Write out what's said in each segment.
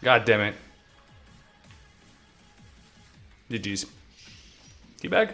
God damn it. GG's. Teabag?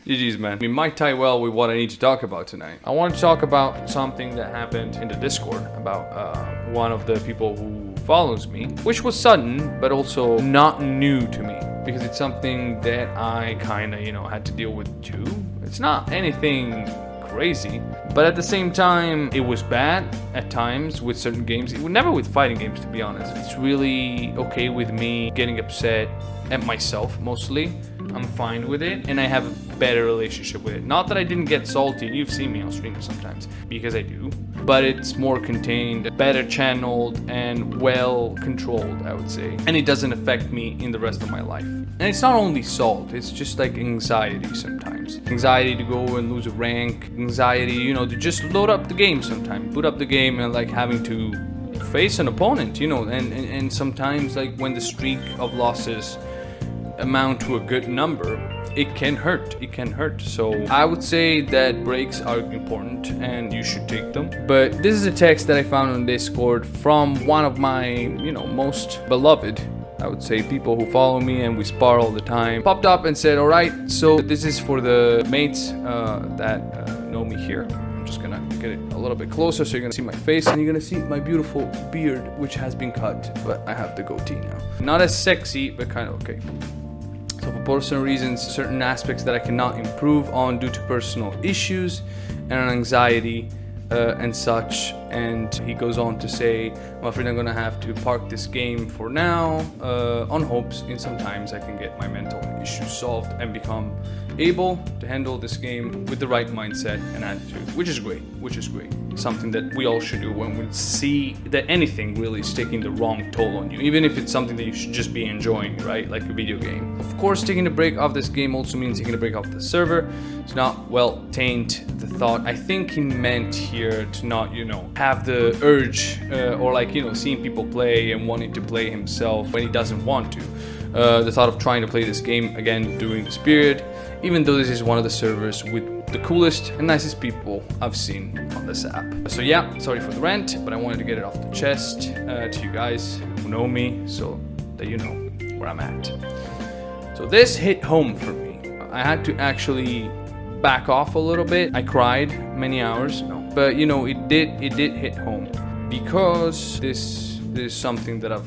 GG's, man. We might tie well with what I need to talk about tonight. I want to talk about something that happened in the Discord about one of the people who follows me, which was sudden, but also not new to me, because it's something that I kind of, had to deal with too. It's not anything crazy, but at the same time, it was bad at times with certain games. Never with fighting games, to be honest. It's really okay with me getting upset at myself mostly. I'm fine with it, and I have a better relationship with it. Not that I didn't get salty, you've seen me on stream sometimes, because I do, but it's more contained, better channeled, and well controlled, I would say. And it doesn't affect me in the rest of my life. And it's not only salt, it's just like anxiety sometimes. Anxiety to go and lose a rank, anxiety, to just load up the game sometimes, boot up the game and like having to face an opponent, and sometimes like when the streak of losses amount to a good number, it can hurt. So I would say that breaks are important and you should take them. But this is a text that I found on Discord from one of my most beloved, I would say, people who follow me and we spar all the time. Popped up and said, all right, so this is for the mates that know me here. I'm just gonna get it a little bit closer so you're gonna see my face and you're gonna see my beautiful beard, which has been cut, but I have the goatee now. Not as sexy, but kind of okay. So for personal reasons, certain aspects that I cannot improve on due to personal issues and anxiety and such. And he goes on to say, I'm afraid I'm gonna have to park this game for now, on hopes in some times I can get my mental issues solved and become able to handle this game with the right mindset and attitude, which is great. Something that we all should do when we see that anything really is taking the wrong toll on you, even if it's something that you should just be enjoying, right? Like a video game. Of course, taking a break off this game also means taking a break off the server. It's not well taint the thought. I think he meant here to not, have the urge or like, seeing people play and wanting to play himself when he doesn't want to. The thought of trying to play this game again during this period, even though this is one of the servers with the coolest and nicest people I've seen on this app. So yeah, sorry for the rant, but I wanted to get it off the chest to you guys who know me, so that you know where I'm at. So this hit home for me. I had to actually back off a little bit. I cried many hours, but it did hit home, because this is something that I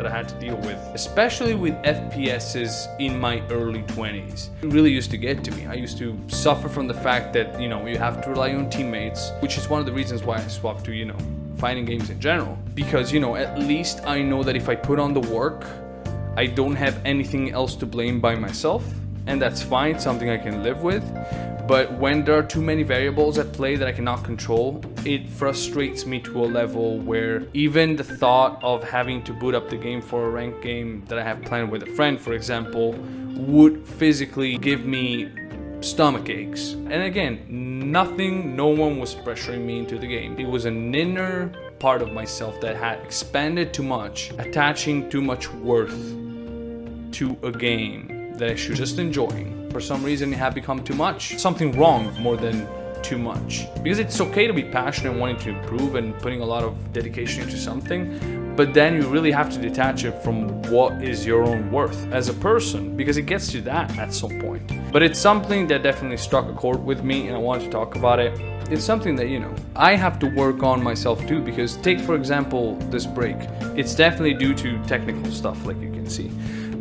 had to deal with, especially with FPSs in my early 20s. It really used to get to me. I used to suffer from the fact that, you have to rely on teammates, which is one of the reasons why I swapped to, fighting games in general. Because, at least I know that if I put on the work, I don't have anything else to blame by myself, and that's fine, it's something I can live with. But when there are too many variables at play that I cannot control, it frustrates me to a level where even the thought of having to boot up the game for a ranked game that I have planned with a friend, for example, would physically give me stomach aches. And again, no one was pressuring me into the game. It was an inner part of myself that had expanded too much, attaching too much worth to a game that I should just enjoying. For some reason, it had become too much. Something wrong more than too much. Because it's okay to be passionate and wanting to improve and putting a lot of dedication into something, but then you really have to detach it from what is your own worth as a person, because it gets to that at some point. But it's something that definitely struck a chord with me, and I wanted to talk about it. It's something that, I have to work on myself too, because take, for example, this break. It's definitely due to technical stuff, like you can see.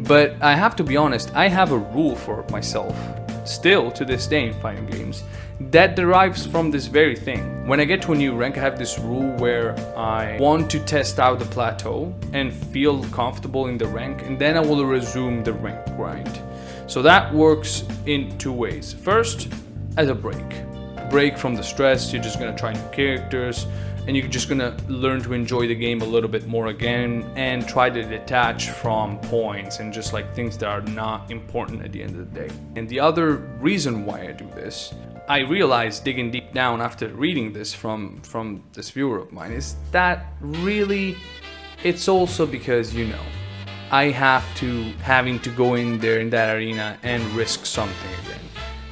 But I have to be honest, I have a rule for myself, still to this day in fighting games, that derives from this very thing. When I get to a new rank, I have this rule where I want to test out the plateau and feel comfortable in the rank, and then I will resume the rank grind. So that works in two ways. First, as a break from the stress. You're just gonna try new characters, and you're just gonna learn to enjoy the game a little bit more again and try to detach from points and just like things that are not important at the end of the day. And the other reason why I do this, I realized digging deep down after reading this from this viewer of mine, is that really it's also because, I have to having to go in there in that arena and risk something again.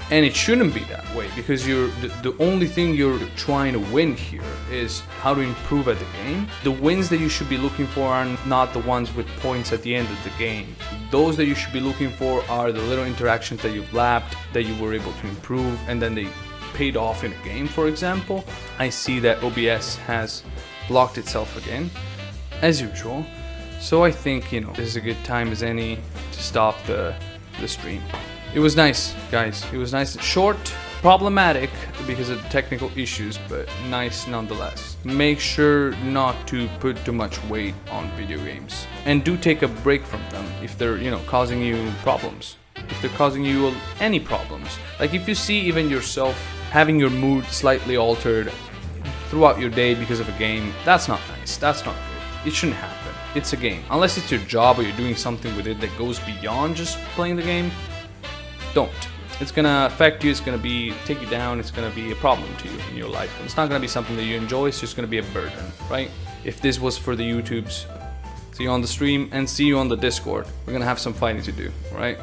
And it shouldn't be that way, because the only thing you're trying to win here is how to improve at the game. The wins that you should be looking for are not the ones with points at the end of the game. Those that you should be looking for are the little interactions that you've lapped, that you were able to improve, and then they paid off in a game, for example. I see that OBS has locked itself again, as usual. So I think, this is a good time as any to stop the stream. It was nice, guys. It was nice. Short, problematic because of technical issues, but nice nonetheless. Make sure not to put too much weight on video games. And do take a break from them if they're, causing you problems. If they're causing you any problems. Like if you see even yourself having your mood slightly altered throughout your day because of a game, that's not nice. That's not good. It shouldn't happen. It's a game. Unless it's your job or you're doing something with it that goes beyond just playing the game, don't. It's gonna affect you, it's gonna take you down, it's gonna be a problem to you in your life. And it's not gonna be something that you enjoy, it's just gonna be a burden, right? If this was for the YouTubes, see you on the stream and see you on the Discord. We're gonna have some fighting to do, right?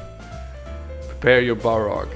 Prepare your Balrog.